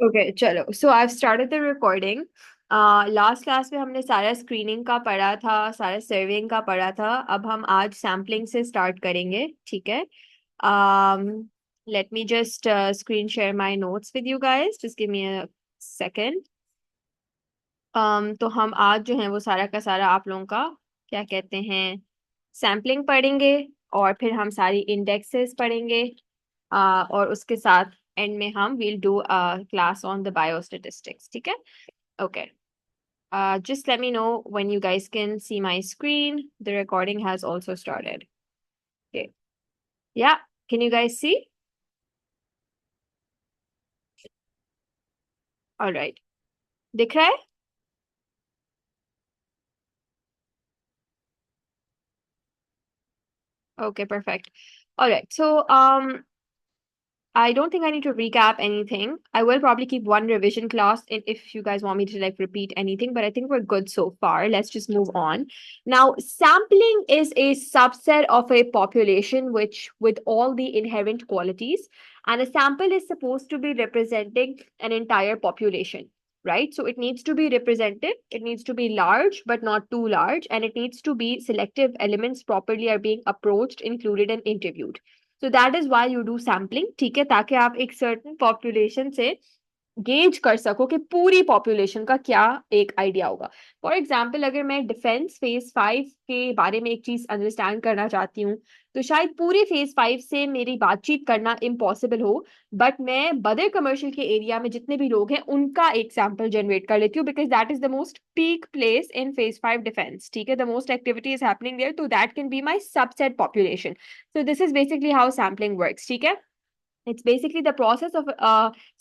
Okay चलो, so I started the recording. Last class में हमने सारा स्क्रीनिंग का पढ़ा था, सारा सर्विंग का पढ़ा था। अब हम आज सैम्पलिंग से स्टार्ट करेंगे, ठीक है। um let me just screen share my notes with you guys, just give me a second। तो हम आज जो है वो सारा का सारा आप लोगों का क्या कहते हैं, सैम्पलिंग पढ़ेंगे। और फिर हम सारी इंडेक्सेस पढ़ेंगे। और उसके साथ एंड में हम will do class on the biostatistics, ठीक है। Okay, just let me know when you guys can see my screen. The recording has also started. Okay, yeah, can you guys see? All right, दिख रहा है? Okay, perfect. All right, so I don't think I need to recap anything. I will probably keep one revision class if you guys want me to like repeat anything, but I think we're good so far. Let's just move on. Now, sampling is a subset of a population which with all the inherent qualities, and a sample is supposed to be representing an entire population, right? So it needs to be representative, it needs to be large but not too large, and it needs to be selective elements properly are being approached, included, and interviewed. So that is why you do sampling, ठीक है, ताकि आप एक certain population से gauge कर सको कि पूरी पॉपुलेशन का क्या एक आइडिया होगा। फॉर एग्जाम्पल, अगर मैं डिफेंस फेज 5 के बारे में एक चीज अंडरस्टैंड करना चाहती हूँ, तो शायद पूरे फेज 5 से मेरी बातचीत करना इम्पॉसिबल हो। बट मैं बदर कमर्शियल के एरिया में जितने भी लोग हैं उनका एक सैंपल जनरेट कर लेती हूँ, because that is the most peak place in phase 5 defence, ठीक है। The most activity is happening there, तो that can be my subset population. So this is basically how sampling works, ठीक है। It's basically the process of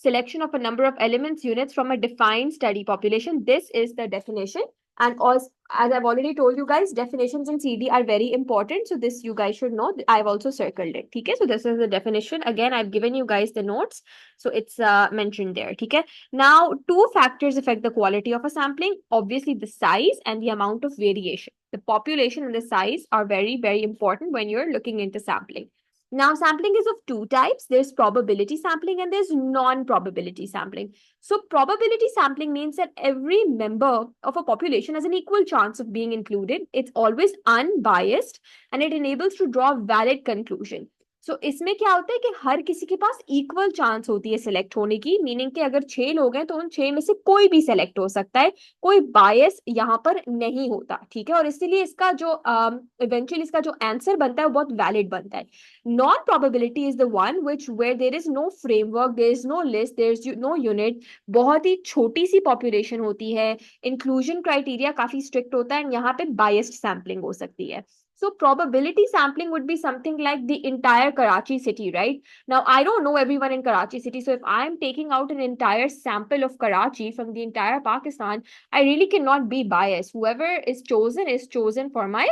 selection of a number of elements units from a defined study population. This is the definition. And also, as I've already told you guys, definitions in CD are very important. So this you guys should know. I've also circled it. Okay, so this is the definition. Again, I've given you guys the notes. So it's mentioned there. Okay. Now, two factors affect the quality of a sampling. Obviously, the size and the amount of variation. The population and the size are very, very important when you're looking into sampling. Now, sampling is of two types. There's probability sampling and there's non-probability sampling. So, probability sampling means that every member of a population has an equal chance of being included. It's always unbiased and it enables to draw valid conclusion. सो इसमें क्या होता है कि हर किसी के पास equal chance होती है select होने की, मीनिंग कि अगर 6 लोग हैं तो उन 6 में से कोई भी सिलेक्ट हो सकता है, कोई बायस यहाँ पर नहीं होता, ठीक है। और इसीलिए इसका जो इवेंचुअली इसका जो आंसर बनता है वो बहुत वैलिड बनता है। Non-probability is the one which where there is no framework, there is no list, there is no unit, बहुत ही छोटी सी पॉपुलेशन होती है, इंक्लूजन क्राइटेरिया काफी स्ट्रिक्ट होता है, यहाँ पे बायस्ड सैम्पलिंग हो सकती है। So probability sampling would be something like the entire Karachi city, right? Now, I don't know everyone in Karachi city. So if I'm taking out an entire sample of Karachi from the entire Pakistan, I really cannot be biased. Whoever is chosen for my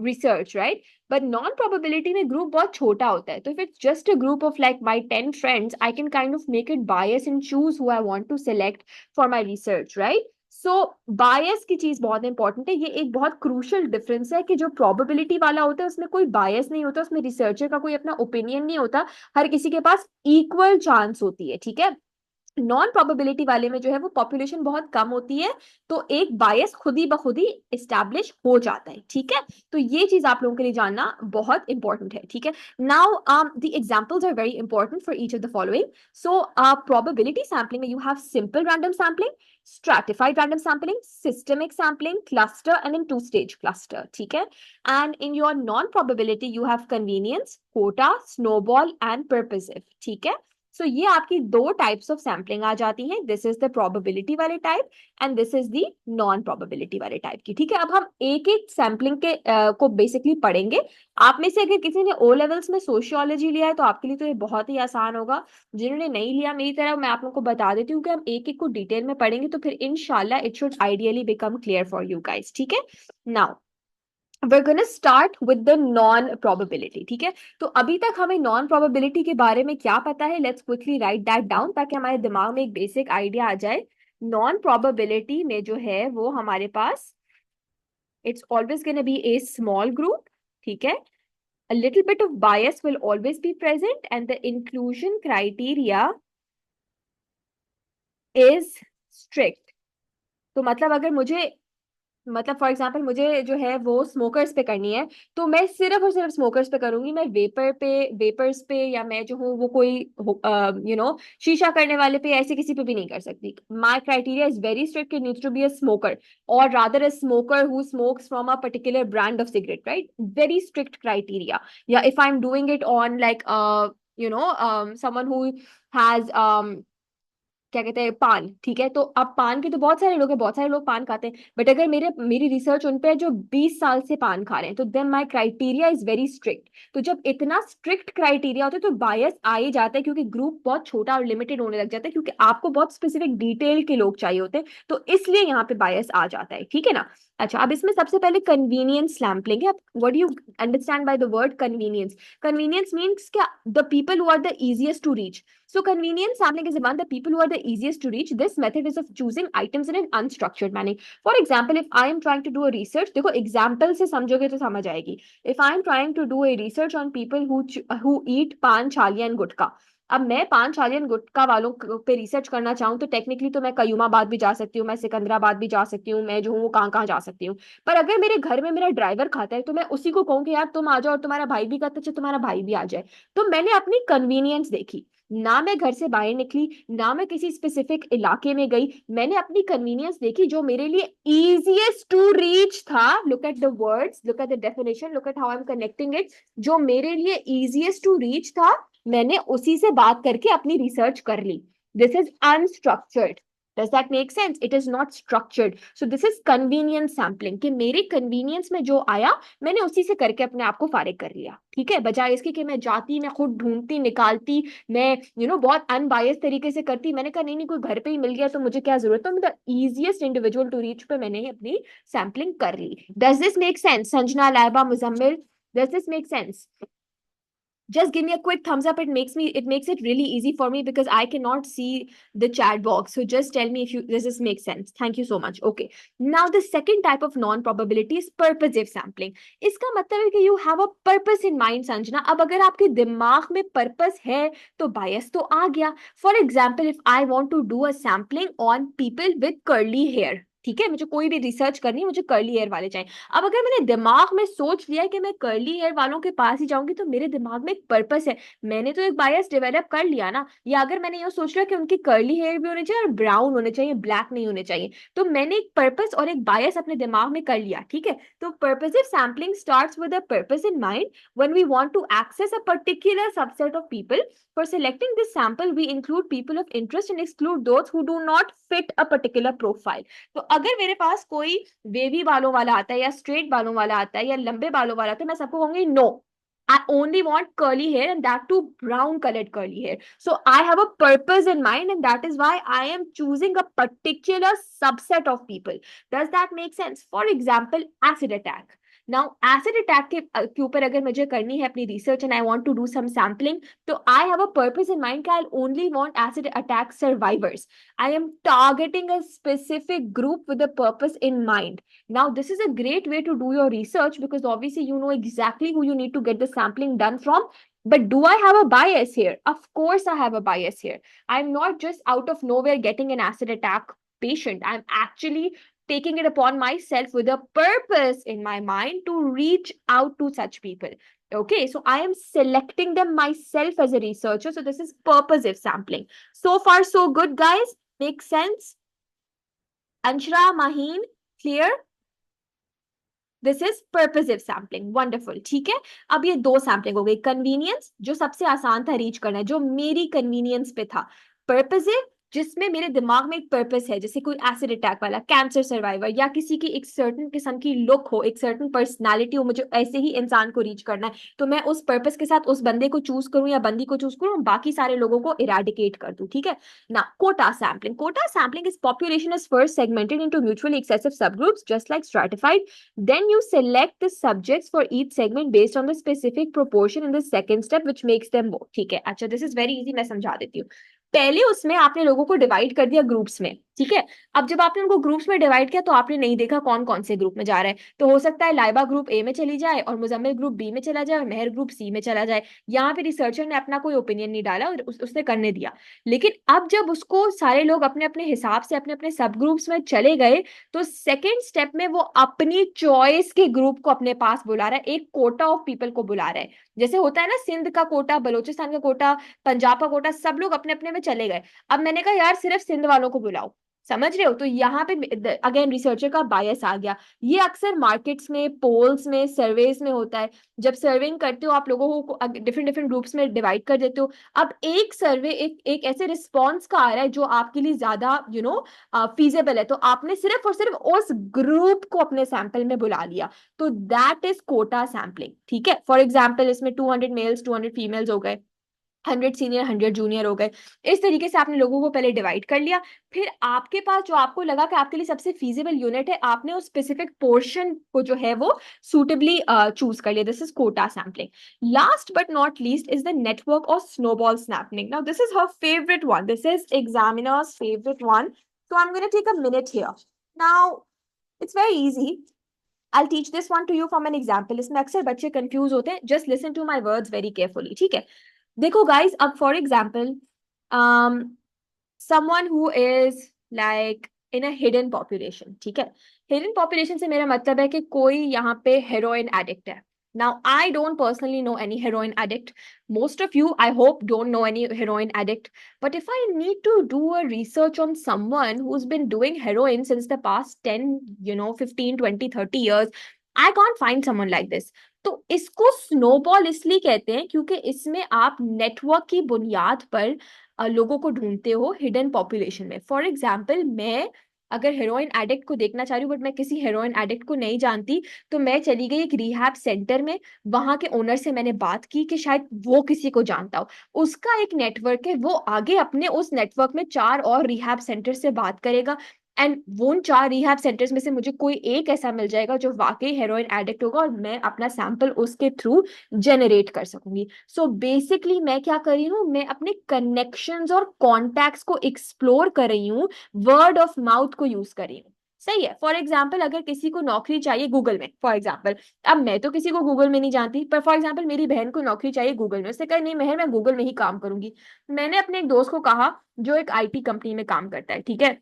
research, right? But non-probability में group बहुत छोटा होता है, तो if it's just a group of like my 10 friends, I can kind of make it bias and choose who I want to select for my research, right? सो बायस की चीज बहुत important है, ये एक बहुत क्रूशियल डिफरेंस है कि जो प्रोबेबिलिटी वाला होता है उसमें कोई बायस नहीं होता, उसमें रिसर्चर का कोई अपना ओपिनियन नहीं होता, हर किसी के पास इक्वल चांस होती है, ठीक है। नॉन प्रोबेबिलिटी वाले में जो है वो पॉपुलेशन बहुत कम होती है, तो एक बायस खुद ही बखुद ही इस्टेब्लिश हो जाता है, ठीक है। तो ये चीज आप लोगों के लिए जानना बहुत इंपॉर्टेंट है, ठीक है। Now the examples are very important for each of the following. So probability sampling में you have simple random sampling, stratified random sampling, systemic sampling, cluster, and then two-stage cluster, ठीक है। And in your non-probability, you have convenience, quota, snowball, and purposive, ठीक है। सो ये आपकी दो types of sampling आ जाती हैं, दिस इज द प्रोबेबिलिटी वाले type and this is the non probability वाले टाइप की, ठीक है। अब हम एक एक सैम्पलिंग के को बेसिकली पढ़ेंगे। आप में से अगर किसी ने ओ लेवल्स में सोशियोलॉजी लिया है तो आपके लिए तो ये बहुत ही आसान होगा। जिन्होंने नहीं लिया मेरी तरह, मैं आप लोगों को बता देती हूँ कि हम एक एक को डिटेल में पढ़ेंगे, तो फिर इनशाला it should ideally become clear for you guys, ठीक है। Now we're gonna start with the non probability, ठीक है। तो अभी तक हमें नॉन प्रोबेबिलिटी के बारे में क्या पता है, let's quickly right that down ताकि हमारे दिमाग में एक बेसिक आइडिया आ जाए। नॉन प्रोबेबिलिटी में जो है वो हमारे पास it's always gonna be a small group, ठीक है। A little bit of bias will always be present and the inclusion criteria is strict. तो मतलब अगर मुझे, मतलब फॉर एग्जाम्पल मुझे जो है वो स्मोकर्स पे करनी है, तो मैं सिर्फ और सिर्फ स्मोकर्स पे करूंगी, मैं वेपर्स पे, या मैं जो हूँ वो कोई शीशा करने वाले पे, ऐसे किसी पे भी नहीं कर सकती। My criteria is very strict, it needs to be a smoker, और rather a smoker who smokes from a particular brand of cigarette, right, very strict criteria. या if I am doing it on like someone who has क्या कहते हैं, पान, ठीक है, तो अब पान के तो बहुत सारे लोग हैं, बहुत सारे लोग पान खाते हैं, बट अगर मेरी रिसर्च उन पे है जो 20 साल से पान खा रहे हैं, तो then my criteria is very strict. तो जब इतना स्ट्रिक्ट क्राइटेरिया होता है तो बायस आ ही जाता है, क्योंकि ग्रुप बहुत छोटा और लिमिटेड होने लग जाता है, क्योंकि आपको बहुत स्पेसिफिक डिटेल के लोग चाहिए होते हैं, तो इसलिए यहाँ पे बायस आ जाता है, ठीक है ना। अच्छा, अब इसमें सबसे पहले कन्वीनियंस लैंप लेंगे। अब what do you understand by the word convenience? Convenience means क्या, the people who are the easiest to reach. So convenience sampling is among the people who are the easiest to reach. This method is of choosing items in an unstructured manner. For example, if I am trying to do a research, देखो example से समझोगे तो समझ आएगी. If I am trying to do a research on people who eat पान छालिया and गुटखा, अब मैं पान छालियन गुटखा वालों पे रिसर्च करना चाहूँ तो टेक्निकली तो मैं कयूमाबाद भी जा सकती हूँ, मैं सिकंदराबाद भी जा सकती हूँ, मैं जो हूँ वो कहाँ कहाँ जा सकती हूँ। पर अगर मेरे घर में मेरा ड्राइवर खाता है तो मैं उसी को कहूँ कि यार तुम आ जाओ, और तुम्हारा भाई भी खाता है, अच्छा तुम्हारा भाई भी आ जाए। तो मैंने अपनी कन्वीनियंस देखी, ना मैं घर से बाहर निकली, ना मैं किसी स्पेसिफिक इलाके में गई, मैंने अपनी कन्वीनियंस देखी जो मेरे लिए इजीएस्ट टू रीच था। Look at the words, look at the definition, look at how I am connecting it. जो मेरे लिए इजीएस्ट टू रीच था, मैंने उसी से बात करके अपनी रिसर्च कर ली। This is unstructured. Does that make sense? It is not structured. So this is convenience sampling, कि मेरे convenience में जो आया मैंने उसी से करके अपने आप को फारिग कर लिया, ठीक है, बजाय इसके कि मैं जाती, मैं खुद ढूंढती निकालती, मैं बहुत अनबायस तरीके से करती। मैंने कहा नहीं नहीं, कोई घर पे ही मिल गया तो मुझे क्या जरूरत, तो the easiest individual to reach पे मैंने ही अपनी सैम्पलिंग कर ली। Does this make sense Sanjana, Laiba, Muzammil? Does this make sense? Just give me a quick thumbs up. It makes it really easy for me because I cannot see the chat box. So just tell me if you does this make sense. Thank you so much. Okay. Now the second type of non-probability is purposive sampling. इसका मतलब है कि you have a purpose in mind, Sanjana. अब अगर आपके दिमाग में purpose है तो bias तो आ गया। For example, if I want to do a sampling on people with curly hair, ठीक है, मुझे कोई भी रिसर्च करनी है, मुझे कर्ली हेयर वाले चाहिए। अब अगर मैंने दिमाग में सोच लिया है कि मैं कर्ली हेयर वालों के पास ही जाऊंगी, तो मेरे दिमाग में एक पर्पस है, मैंने तो एक बायस डेवलप कर लिया ना। या अगर मैंने ये सोच लिया कि उनकी कर्ली हेयर भी होने चाहिए और ब्राउन होने चाहिए, ब्लैक नहीं होने चाहिए, तो मैंने एक पर्पस और एक बायस अपने दिमाग में कर लिया, ठीक है। तो purposive sampling starts with a purpose in mind when we want to access a particular subset of people. For selecting this sample, we include people of interest and exclude those who do not fit a particular profile. तो अगर मेरे पास कोई wavy बालों वाला आता है, या straight बालों वाला आता है, या लंबे बालों वाला आता है, मैं सबको कहूंगी no, I only want curly hair, and that too brown colored curly hair. So I have a purpose in mind, and that is why I am choosing a particular subset of people. Does that make sense? For example, acid attack. Now acid attack के ऊपर अगर मुझे करनी है अपनी research and I want to do some sampling, तो I have a purpose in mind कि I'll only want acid attack survivors. I am targeting a specific group with a purpose in mind. Now, this is a great way to do your research because obviously you know exactly who you need to get the sampling done from. But do I have a bias here? Of course, I have a bias here. I'm not just out of nowhere getting an acid attack patient. I'm actually taking it upon myself with a purpose in my mind to reach out to such people. Okay, so I am selecting them myself as a researcher. So this is purposive sampling. So far, so good, guys. Make sense? Anshra, Maheen, clear? This is purposive sampling, wonderful, ठीक है। अब ये दो sampling हो गई, convenience जो सबसे आसान था रीच करना है, जो मेरी कन्वीनियंस पे था, पर्पसिव जिसमें मेरे दिमाग में एक पर्पस है, जैसे कोई एसिड अटैक वाला, कैंसर सर्वाइवर, या किसी की एक सर्टन किस्म की लुक हो, एक सर्टन पर्सनालिटी हो, मुझे ऐसे ही इंसान को रीच करना है, तो मैं उस पर्पस के साथ उस बंदे को चूज करूं या बंदी को चूज करूं, बाकी सारे लोगों को इरेडिकेट कर दूं, ठीक है ना। Quota sampling, quota sampling is population is first segmented into mutually excessive subgroups just like stratified. Then you select the subjects for each segment based on the specific proportion in the second step, which makes them more. ठीक है, अच्छा, this is very easy, मैं समझा देती हूँ। पहले उसमें आपने लोगों को डिवाइड कर दिया ग्रुप्स में, ठीक है। अब जब आपने उनको ग्रुप्स में डिवाइड किया तो आपने नहीं देखा कौन कौन से ग्रुप में जा रहा है, तो हो सकता है लाइबा ग्रुप ए में चली जाए और मुजम्मिल ग्रुप बी में चला जाए और मेहर ग्रुप सी में चला जाए। यहाँ पे रिसर्चर ने अपना कोई ओपिनियन नहीं डाला और उसने करने दिया। लेकिन अब जब उसको सारे लोग अपने अपने हिसाब से अपने अपने सब ग्रुप्स में चले गए, तो सेकेंड स्टेप में वो अपनी चॉइस के ग्रुप को अपने पास बुला रहा है, एक कोटा ऑफ पीपल को बुला रहा है। जैसे होता है ना सिंध का कोटा, बलोचिस्तान का कोटा, पंजाब का कोटा, सब लोग अपने अपने में चले गए। अब मैंने कहा यार सिर्फ सिंध वालों को बुलाओ। समझ रहे हो? तो यहाँ पे अगेन रिसर्चर का बायस आ गया। ये अक्सर मार्केट्स में, पोल्स में, सर्वेज में होता है। जब सर्विंग करते हो आप लोगों को डिफरेंट डिफरेंट ग्रुप्स में डिवाइड कर देते हो। अब एक सर्वे एक ऐसे रिस्पॉन्स का आ रहा है जो आपके लिए ज्यादा फीजेबल है, तो आपने सिर्फ और सिर्फ उस ग्रुप को अपने सैंपल में बुला लिया। तो दैट इज कोटा सैम्पलिंग। ठीक है, फॉर एग्जाम्पल इसमें 200 मेल्स 200 फीमेल्स हो गए, 100 सीनियर 100 जूनियर हो गए। इस तरीके से आपने लोगों को पहले डिवाइड कर लिया। फिर आपके पास जो आपको लगा कि आपके लिए सबसे फीजिबल यूनिट है, आपने उस स्पेसिफिक पोर्शन को जो है वो सुटेबली चूज कर लिया। This is quota sampling. Last but not least is the network और snowball sampling. Now this is her favourite one, this is examiner's favourite one. So I'm going to take a minute here. Now, it's very easy. I'll teach this one to you from an example. इसमें अक्सर बच्चे confuse होते हैं. Just listen to my words very carefully. ठीक है? देखो guys, अब for example, um, someone who is like in a hidden population, ठीक है? Hidden population से मेरा मतलब है कि कोई यहाँ पे heroin addict है. Now, I don't personally know any heroin addict. Most of you, I hope, don't know any heroin addict. But if I need to do a research on someone who's been doing heroin since the past 10, 15, 20, 30 years, I can't find someone like this. तो इसको snowball इसलिए कहते हैं क्योंकि इसमें आप network की बुनियाद पर लोगों को ढूंढते हो हिडन पॉपुलेशन में। फॉर एग्जाम्पल, मैं अगर हेरोइन एडिक्ट को देखना चाह रही हूँ बट मैं किसी हेरोइन एडिक्ट को नहीं जानती, तो मैं चली गई एक रिहैब सेंटर में, वहां के ओनर से मैंने बात की कि शायद वो किसी को जानता हो, उसका एक नेटवर्क है, वो आगे अपने उस नेटवर्क में 4 और रिहैब सेंटर से बात करेगा, एंड वो उन 4 रिहैब सेंटर्स में से मुझे कोई एक ऐसा मिल जाएगा जो वाकई हेरोइन एडिक्ट होगा और मैं अपना सैंपल उसके थ्रू जनरेट कर सकूंगी। सो बेसिकली मैं क्या कर रही हूँ, मैं अपने कनेक्शंस और कॉन्टैक्ट्स को एक्सप्लोर कर रही हूँ, वर्ड ऑफ माउथ को यूज कर रही हूँ। सही है। फॉर एग्जाम्पल, अगर किसी को नौकरी चाहिए गूगल में, फॉर एग्जाम्पल, अब मैं तो किसी को गूगल में नहीं जानती, पर फॉर एग्जाम्पल मेरी बहन को नौकरी चाहिए गूगल में, उसने कहा नहीं मेहर मैं गूगल में ही काम करूंगी। मैंने अपने एक दोस्त को कहा जो एक आईटी कंपनी में काम करता है, ठीक है,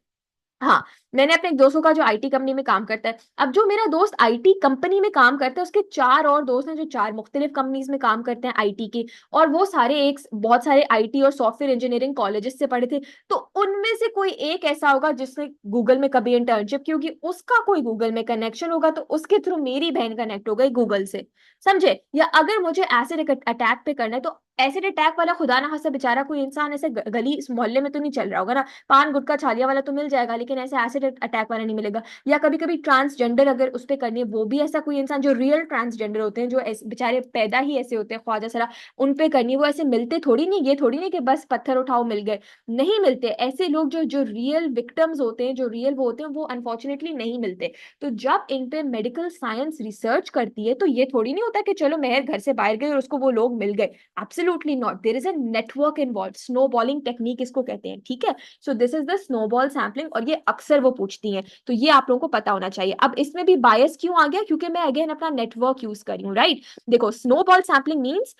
हाँ, मैंने अपने एक दोस्त को कहा जो आईटी कंपनी में काम करता है। अब जो मेरा दोस्त आईटी कंपनी में काम करता है, उसके 4 और दोस्त हैं जो 4 मुख्तलिफ कंपनीज में काम करते हैं आईटी के, और वो सारे एक बहुत सारे आईटी और सॉफ्टवेयर इंजीनियरिंग कॉलेजेस से पढ़े थे। तो उनमें से कोई एक ऐसा होगा जिसने गूगल में कभी इंटर्नशिप की होगी, उसका कोई गूगल में कनेक्शन होगा, तो उसके थ्रू मेरी बहन कनेक्ट हो गई गूगल से। समझे? या अगर मुझे एसिड अटैक पे करना है, तो एसिड अटैक वाला खुदा ना खास्ता बेचारा कोई इंसान ऐसे गली इस मोहल्ले में तो नहीं चल रहा होगा ना, पान गुटखा छालिया वाला तो मिल जाएगा, लेकिन ऐसे एसिड अटैक वाला नहीं मिलेगा। या कभी कभी ट्रांसजेंडर अगर उस पर करनी है, वो भी ऐसा कोई इंसान जो रियल ट्रांसजेंडर होते हैं, जो बेचारे पैदा ही ऐसे होते हैं ख्वाजा सरा, उन पे करनी है, वो ऐसे मिलते थोड़ी नहीं, ये थोड़ी नहीं कि बस पत्थर उठाओ मिल गए, नहीं मिलते। ऐसे लोग जो जो रियल विक्टिम्स होते हैं, जो रियल वो होते हैं, वो अनफॉर्चुनेटली नहीं मिलते। तो जब इन पे मेडिकल साइंस रिसर्च करती है, तो ये थोड़ी नहीं होता कि चलो मेहर घर से बाहर गई और उसको वो लोग मिल गए। Absolutely not, there is a network involve, snowballing technique इसको कहते हैं। ठीक है, so this is the snowball sampling, और ये अक्सर वो पूछती हैं, तो ये आप लोगों को पता होना चाहिए। अब इसमें भी बायस क्यों आ गया, क्योंकि मैं अगेन अपना नेटवर्क यूज कर रही हूँ, राइट? देखो, snowball sampling means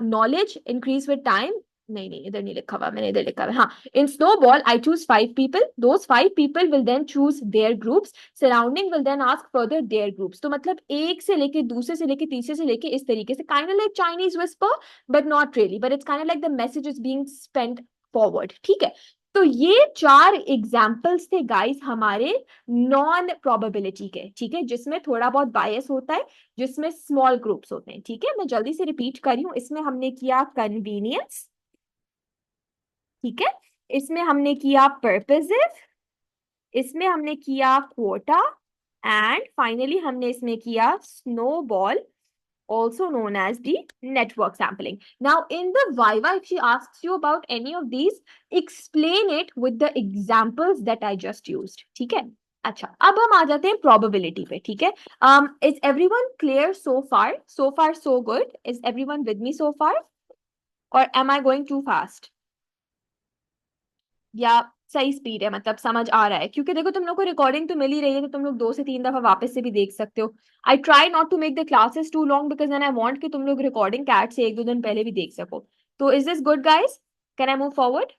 knowledge increase with time. नहीं नहीं, इधर नहीं लिखा हुआ, मैंने इधर लिखा हुआ, हाँ। In snowball I choose 5 people, those 5 people will then choose their groups, surrounding will then ask further their groups। तो मतलब एक से लेके दूसरे से लेके तीसरे से लेके इस तरीके से, kind of like Chinese whisper but not really, but it's kind of like the message is being spent forward। ठीक है, तो ये 4 एग्जाम्पल्स थे गाइस हमारे नॉन प्रोबेबिलिटी के, ठीक है, जिसमें थोड़ा बहुत बायस होता है, जिसमें स्मॉल ग्रुप्स होते हैं। ठीक है, मैं जल्दी से रिपीट कर रही हूँ। इसमें हमने किया कन्वीनियंस, ठीक है, इसमें हमने किया पर्पसिव, इसमें हमने किया क्वोटा, एंड फाइनली हमने इसमें किया snowball, also known as the network sampling. Now, in the Viva, if she asks you about any of these, explain it with the examples that I just used. ठीक है? अच्छा, अब हम आ जाते हैं probability पे, ठीक है? Is everyone clear so far? So far, so good. Is everyone with me so far? Or am I going too fast? या सही स्पीड है, मतलब समझ आ रहा है, क्योंकि देखो तुम लोग को रिकॉर्डिंग तो मिल ही रही है, तो तुम लोग 2 से 3 दफा वापस से भी देख सकते हो। I try not to make the classes too long because then I want कि तुम लोग रिकॉर्डिंग कैट से 1-2 दिन पहले भी देख सको। तो is this good guys? Can I move forward?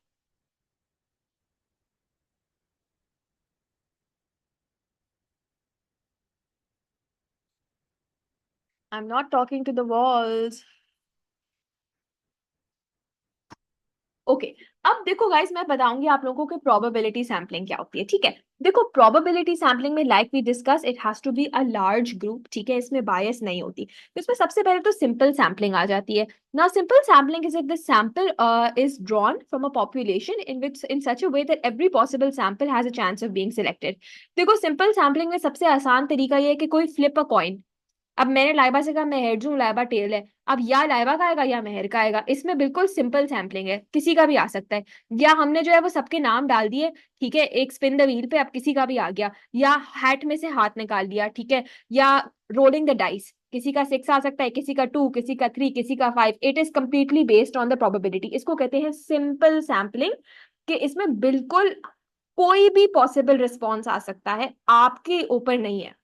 I am not talking to the walls. Okay अब देखो गाइस, मैं बताऊंगी आप लोगों को कि प्रोबेबिलिटी सैम्पलिंग क्या होती है, ठीक है। देखो प्रोबेबिलिटी सैम्पलिंग में like we discuss it has to be a large group, ठीक है, इसमें बायस नहीं होती। तो इसमें सबसे पहले तो सिंपल सैम्पलिंग आ जाती है। Now simple sampling is if the sample is drawn from a population in which in such a way that every possible sample has a chance of being selected. देखो सिंपल सैम्पलिंग में सबसे आसान तरीका ये है कि कोई फ्लिप अ coin. अब मैंने लाइबा से कहा मेहर जू, लाइबा टेल है, अब या लाइबा का आएगा या मेहर का आएगा, इसमें बिल्कुल सिंपल सैम्पलिंग है, किसी का भी आ सकता है। या हमने जो है वो सबके नाम डाल दिए, ठीक है, एक स्पिन द व्हील पे, अब किसी का भी आ गया। या हैट में से हाथ निकाल लिया, ठीक है। या रोलिंग द डाइस, किसी का 6 आ सकता है, किसी का 2, किसी का 3, किसी का 5। It is completely based on the probability. इसको कहते हैं सिंपल सैम्पलिंग, कि इसमें बिल्कुल कोई भी पॉसिबल रिस्पॉन्स आ सकता है, आपके ऊपर नहीं है,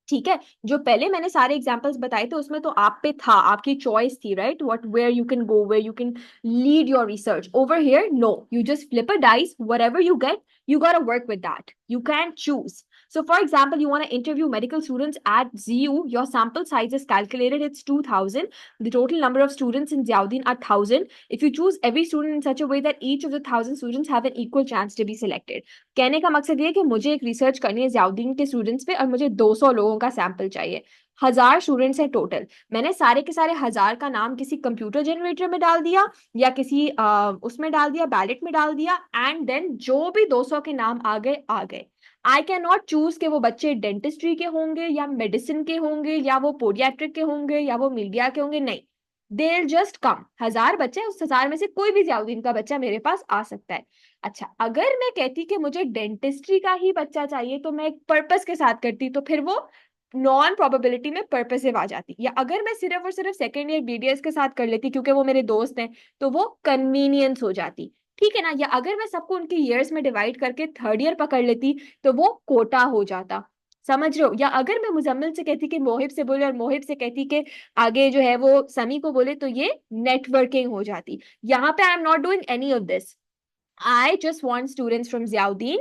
ठीक है। जो पहले मैंने सारे एग्जांपल्स बताए थे उसमें तो आप पे था, आपकी चॉइस थी, right, what where you can go, where you can lead your research. Over here no, you just flip a dice, whatever you get you got to work with that, you can't choose. So for example, you want to interview medical students at ZU, your sample size is calculated, it's 2000, the total number of students in Ziauddin are 1000. If you choose every student in such a way that each of the 1000 students have an equal chance to be selected, कहने का मकसद ये है कि मुझे एक research करनी है जियाउद्दीन के स्टूडेंट्स पे और मुझे 200 लोगों का सैंपल चाहिए। 1000 स्टूडेंट्स हैं टोटल, मैंने सारे के सारे 1000 का नाम किसी कंप्यूटर जनरेटर में डाल दिया या किसी उसमें डाल दिया, बैलेट में डाल दिया, एंड देन जो भी 200 के नाम आ गए आ गए। आई कैन नॉट चूज कि वो बच्चे डेंटिस्ट्री के होंगे या मेडिसिन के होंगे या वो पोडियाट्रिक के होंगे या वो मीडिया के होंगे, नहीं। देर जस्ट कम 1000 बच्चे, उस 1000 में से कोई भी जियाउद्दीन का बच्चा मेरे पास आ सकता है। अच्छा अगर मैं कहती कि मुझे डेंटिस्ट्री का ही बच्चा चाहिए तो मैं एक पर्पस के साथ करती, तो फिर वो नॉन प्रोबेबिलिटी में पर्पसिव आ जाती। या अगर मैं सिर्फ और सिर्फ सेकेंड ईयर बीडीएस के साथ कर लेती क्योंकि वो मेरे दोस्त हैं, तो वो कन्वीनियंस हो जाती, ठीक है ना। या अगर मैं सबको उनके ईयर्स में डिवाइड करके थर्ड ईयर पकड़ लेती तो वो कोटा हो जाता, समझ रहे हो। या अगर मैं मुजम्मिल से कहती कि मोहिब से बोले और मोहिब से कहती कि आगे जो है वो समी को बोले, तो ये नेटवर्किंग हो जाती। यहाँ पे आई am not doing any of this, I just want students from Ziauddin.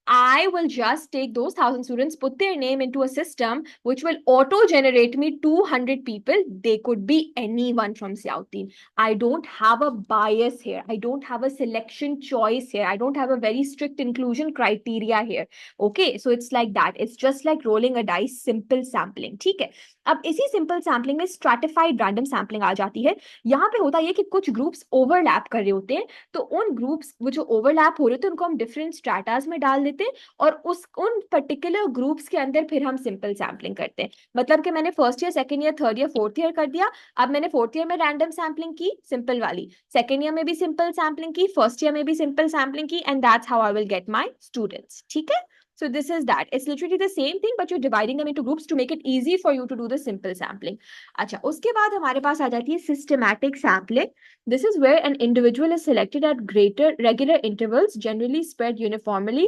I will just take those 1,000 students, put their name into a system which will auto generate me 200 people. They could be anyone from Ziauddin. I don't have a bias here. I don't have a selection choice here. I don't have a very strict inclusion criteria here. Okay, so it's like that. It's just like rolling a dice, simple sampling. ठीक है। अब इसी simple sampling में stratified random sampling आ जाती है। यहाँ पे होता है कि कुछ ग्रुप्स ओवरलैप कर रहे होते हैं, तो उन ग्रुप्स वो जो ओवरलैप हो रहे थे उनको हम डिफरेंट स्ट्रैटास में डाल देते हैं और उस उन पर्टिकुलर ग्रुप्स के अंदर फिर हम सिंपल सैम्पलिंग करते हैं। मतलब कि मैंने first year, second year, third year, fourth year कर दिया। अब मैंने फोर्थ ईयर में रैंडम सैम्पलिंग की सिंपल वाली, सेकंड ईयर में भी सिंपल सैम्पलिंग की, फर्स्ट ईयर में भी सिंपल सैम्पलिंग की, and that's how I will get my students, ठीक है। So this is that. It's literally the same thing, but you're dividing them into groups to make it easy for you to do the simple sampling. अच्छा उसके बाद हमारे पास आ जाती है systematic sampling. This is where an individual is selected at greater regular intervals, generally spread uniformly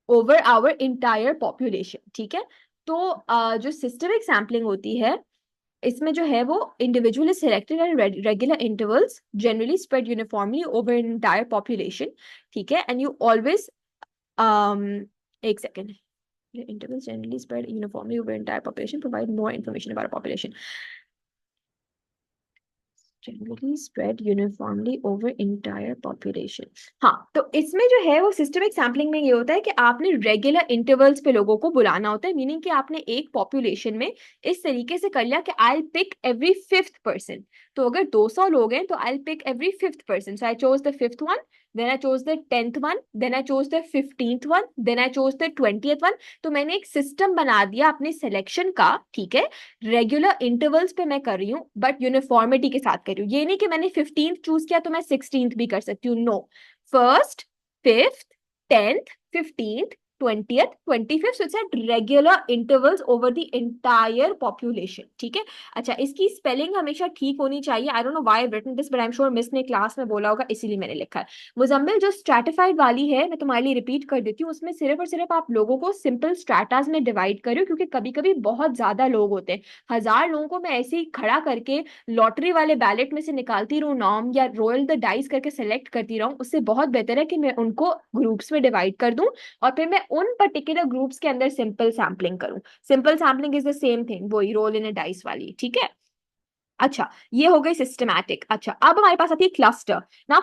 over our entire population. ठीक है। तो जो systemic sampling होती है इसमें जो है वो individual is selected at regular intervals, generally spread uniformly over an entire population. ठीक है। And you always एक second. Intervals generally spread uniformly over entire population provide more information about a population. Generally spread uniformly over entire population. हाँ तो इसमें जो है वो systemic sampling में ये होता है कि आपने रेगुलर इंटरवल्स पे लोगों को बुलाना होता है, मीनिंग कि आपने एक पॉपुलेशन में इस तरीके से कर लिया कि I pick every fifth person. तो अगर 200 लोग हैं तो I pick every fifth person, so I chose the fifth one, then I chose the 10th one, then I chose the 15th one, then I chose the 20th one. तो मैंने एक system बना दिया अपने सिलेक्शन का, ठीक है। Regular intervals पे मैं कर रही हूँ बट यूनिफॉर्मिटी के साथ कर रही हूँ। ये नहीं कि मैंने 15th चूज किया तो मैं 16th भी कर सकती हूँ, no. First, fifth, 10th, 15th, 20th, 25th, so it's at regular intervals over the entire population. ठीक है. अच्छा, इसकी स्पेलिंग हमेशा ठीक होनी चाहिए. I don't know why I have written this, but I am sure miss ने क्लास में बोला होगा, इसीलिए मैंने लिखा है. मुजम्मिल, जो स्ट्रैटिफाइड वाली है, मैं तुम्हारे लिए रिपीट कर देती हूँ. उसमें सिर्फ और सिर्फ आप लोगों को सिंपल स्ट्रैटास में डिवाइड करो, क्योंकि कभी कभी बहुत ज्यादा लोग होते हैं. 1000 लोगों को मैं ऐसे ही खड़ा करके लॉटरी वाले बैलेट में से निकालती रहूं नाम, या रोल द डाइस करके सेलेक्ट करती रहूं, उससे बहुत बेहतर है कि मैं उनको ग्रुप्स में डिवाइड कर दूं और फिर मैं उन पर्टिकुलर ग्रुप्स के अंदर सिंपल सैम्पलिंग करूं. Simple sampling is the same thing, वही रोल इन अ डाइस वाली. ठीक है. अच्छा, ये हो गई सिस्टमैटिक. अच्छा, अब हमारे पास आती है cluster. Now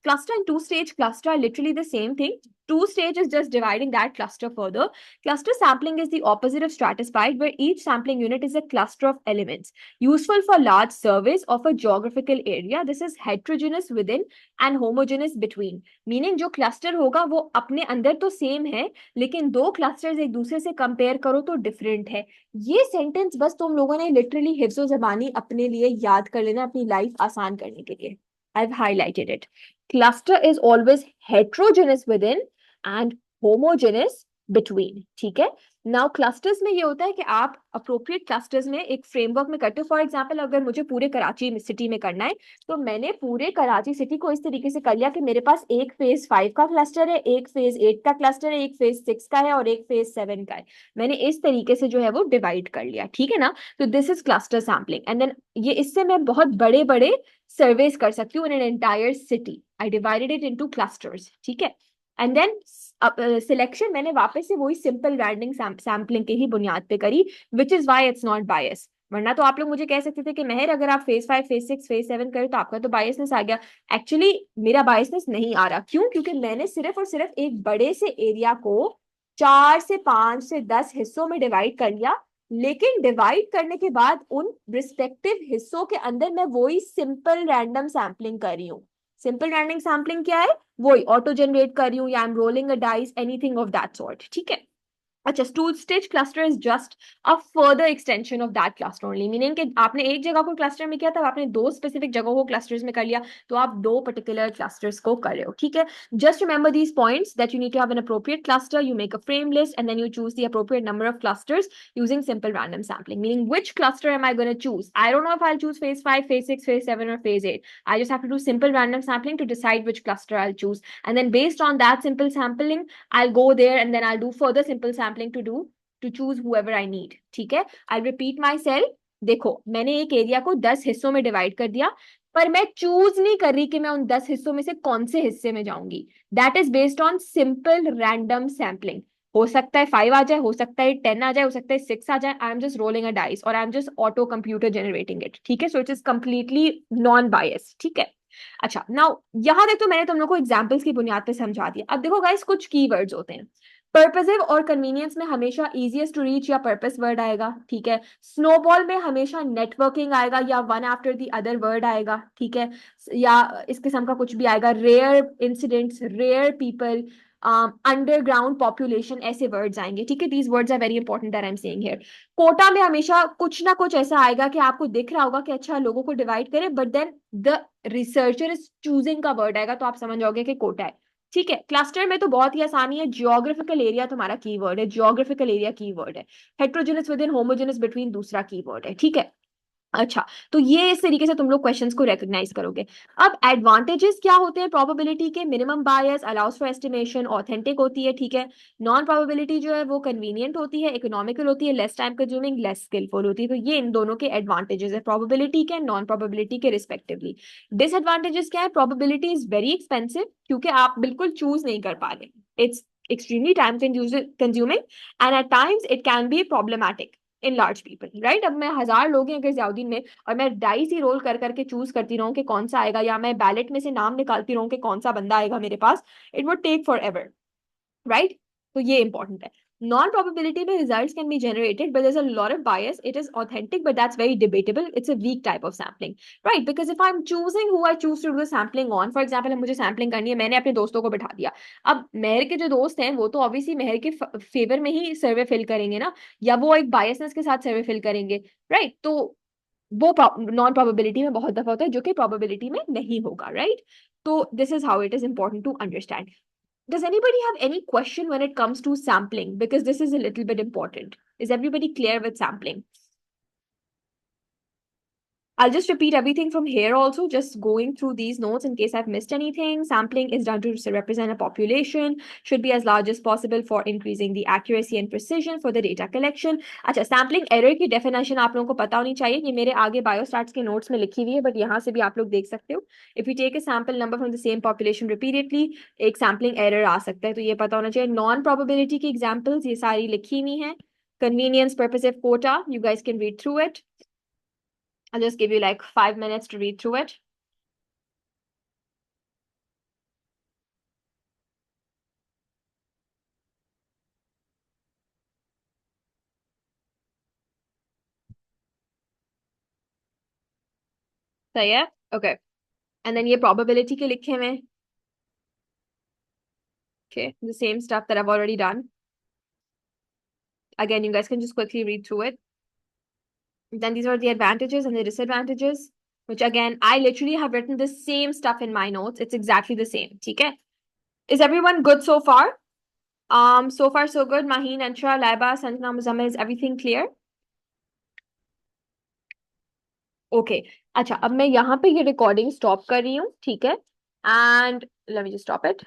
cluster and two stage cluster are literally the same thing. Two stage is just dividing that cluster further. Cluster sampling is the opposite of stratified, where each sampling unit is a cluster of elements useful for large surveys of a geographical area. This is heterogeneous within and homogeneous between. Meaning जो cluster होगा वो अपने अंदर तो same है, लेकिन दो clusters एक दूसरे से compare करो तो different है. ये सेंटेंस बस तुम लोगों ने लिटरली हिफ्ज़ो ज़बानी अपने लिए याद कर लेना, अपनी लाइफ आसान करने के लिए. I have highlighted it. Cluster is always heterogeneous with in and homogeneous between. ठीक है. नाउ क्लस्टर्स में ये होता है कि आप अप्रोप्रिएट क्लस्टर्स में एक फ्रेमवर्क में करते हो. फॉर एग्जांपल, अगर मुझे पूरे कराची सिटी में करना है, तो मैंने पूरे कराची सिटी को इस तरीके से कर लिया कि मेरे पास एक फेज 5 का क्लस्टर है, एक फेज 8 का क्लस्टर है, एक फेज 6 का है और एक फेज 7 का है. मैंने इस तरीके से जो है वो डिवाइड कर लिया. ठीक है ना. तो this is cluster sampling. And then ये इससे मैं बहुत बड़े बड़े सर्वेस कर सकती हूँ in an entire city. I divided it into clusters. ठीक है. एंड देन सिलेक्शन मैंने वापस से वही सिंपल रैंडम सैम्पलिंग के ही बुनियाद पे करी, which is why it's not bias. वरना तो आप लोग मुझे कह सकते थे कि मेहर, अगर आप फेज 5, फेज 6, फेज 7 करें तो आपका तो बायसनेस आ गया. एक्चुअली मेरा बायसनेस नहीं आ रहा. क्यों? क्योंकि मैंने सिर्फ और सिर्फ एक बड़े से एरिया को 4 से 5 से 10 हिस्सों में डिवाइड कर लिया, लेकिन डिवाइड करने के बाद उन रिस्पेक्टिव हिस्सों के अंदर मैं वही सिंपल रैंडम सैम्पलिंग कर रही हूँ. सिंपल रैंडम सैम्पलिंग क्या है? वही ऑटो जनरेट कर रही हूँ, या I am rolling a dice, anything of that sort. ठीक है. अच्छा, two stage cluster is just a further extension of that cluster only. Meaning कि आपने एक जगह को क्लस्टर में किया, तब आपने दो स्पेसिफिक जगहों को क्लस्टर्स में कर लिया, तो आप दो पर्टिकुलर क्लस्टर्स को कर रहे हो. ठीक है. Just remember these points that you need to have an appropriate cluster, you make a frame list, and then you choose the appropriate number of clusters using simple random sampling. Meaning, which cluster am I going to choose? I don't know if I'll choose phase 5, phase 6, phase 7, or phase 8. I just have to do simple random sampling to decide which cluster I'll choose. And then based on that simple sampling, I'll go there and then I'll do further simple sampling to choose whoever I need. ठीक है. I'll repeat myself. देखो, मैंने एक area को 10 हिस्सों में divide कर दिया, पर मैं चूज नहीं कर रही कि मैं उन 10 हिस्सों में से कौन से हिस्से में जाऊंगी. That is based on simple random sampling. हो सकता है 5 आ जाए, हो सकता है 10 आ जाए, हो सकता है 6 आ जाए. I am just rolling a dice और I am just auto computer generating it. ठीक है. So it is completely non bias. ठीक है. अच्छा, नाउ यहां देखो, मैंने तुम लोग को एग्जाम्पल्स की बुनियाद पे समझा दिया. अब देखो गाइस, कुछ कीवर्ड्स होते हैं. पर्पसिव और कन्वीनियंस में हमेशा इजीएस्ट टू रीच या पर्पस वर्ड आएगा. ठीक है. स्नोबॉल में हमेशा नेटवर्किंग आएगा या one after the other word आएगा. ठीक है. या इस किस्म का कुछ भी आएगा. Rare incidents, rare people, underground population, ऐसे वर्ड्स आएंगे. ठीक है. These words are very important that I am saying here. Quota में हमेशा कुछ ना कुछ ऐसा आएगा कि आपको दिख रहा होगा कि अच्छा लोगों को डिवाइड करें, but then the researcher is choosing का वर्ड आएगा, तो आप समझ जाओगे कि कोटा है. ठीक है. क्लस्टर में तो बहुत ही आसानी है. जियोग्राफिकल एरिया तुम्हारा कीवर्ड है, जियोग्राफिकल एरिया कीवर्ड है. Heterogeneous with in, homogeneous between दूसरा कीवर्ड है. ठीक है. अच्छा, तो ये इस तरीके से तुम लोग क्वेश्चंस को रिकॉग्नाइज करोगे. अब एडवांटेजेस क्या होते हैं प्रोबेबिलिटी के? Minimum bias, allow us for estimation, authentic होती है. ठीक है. नॉन प्रोबेबिलिटी जो है वो कन्वीनियंट होती है, इकोनॉमिकल होती है, less time consuming, less skilful होती है. तो ये इन दोनों के एडवांटेजेस है, प्रोबेबिलिटी के, नॉन प्रोबेबिलिटी के रिस्पेक्टिवली. डिसएडवांटेजेस क्या है? प्रोबेबिलिटी इज वेरी एक्सपेंसिव, क्योंकि आप बिल्कुल चूज नहीं कर पा रहे. It's extremely time consuming and at times it can be problematic in large people. Right. अब मैं 1000 लोग हैं अगर जियाउद्दीन में, और मैं डाइस ही रोल कर करके चूज करती रहूं कि कौन सा आएगा, या मैं बैलेट में से नाम निकालती रहूं कि कौन सा बंदा आएगा मेरे पास, it would take forever. Right. तो ये इंपॉर्टेंट है. नॉन प्रोबेबिलिटी में results can be generated but there's a lot of bias. It is authentic but that's very debatable. It's a weak type of sampling, right? Because if I'm choosing who I choose to do the sampling on, for example, अब मुझे sampling करनी है, मैंने अपने दोस्तों को बिठा दिया. अब मेहर के जो दोस्त हैं वो तो ऑब्वियसली मेहर के फेवर में ही सर्वे फिल करेंगे ना, या वो एक बायसनेस के साथ सर्वे फिल करेंगे. राइट. तो वो नॉन प्रोबेबिलिटी में बहुत दफा होता है, जो कि प्रोबेबिलिटी में नहीं होगा. राइट. तो this is how it is important to understand. Does anybody have any question when it comes to sampling? Because this is a little bit important. Is everybody clear with sampling? I'll just repeat everything from here also, just going through these notes in case I've missed anything. Sampling is done to represent a population, should be as large as possible for increasing the accuracy and precision for the data collection. अच्छा, sampling error की definition आप लोगों को पता होनी चाहिए. ये मेरे आगे biostats के notes में लिखी हुई है, but यहाँ से भी आप लोग देख सकते हो. If you take a sample number from the same population repeatedly, एक sampling error आ सकता है, तो ये पता होना चाहिए. Non-probability की examples ये सारी लिखी हुई हैं. Convenience purpose quota, you guys can read through it. I'll just give you like 5 minutes to read through it. सही है? Okay. And then ये probability के लिखे हुए. Okay, the same stuff that I've already done. Again, you guys can just quickly read through it. Then these are the advantages and the disadvantages, which again, I literally have written the same stuff in my notes. It's exactly the same. Okay. Is everyone good so far? So far so good. Maheen, Anshra, Laiba, Sanjana, Muzammil, is everything clear? Okay. अच्छा, अब मैं यहाँ पे ये recording stop कर रही हूँ, ठीक है? And let me just stop it.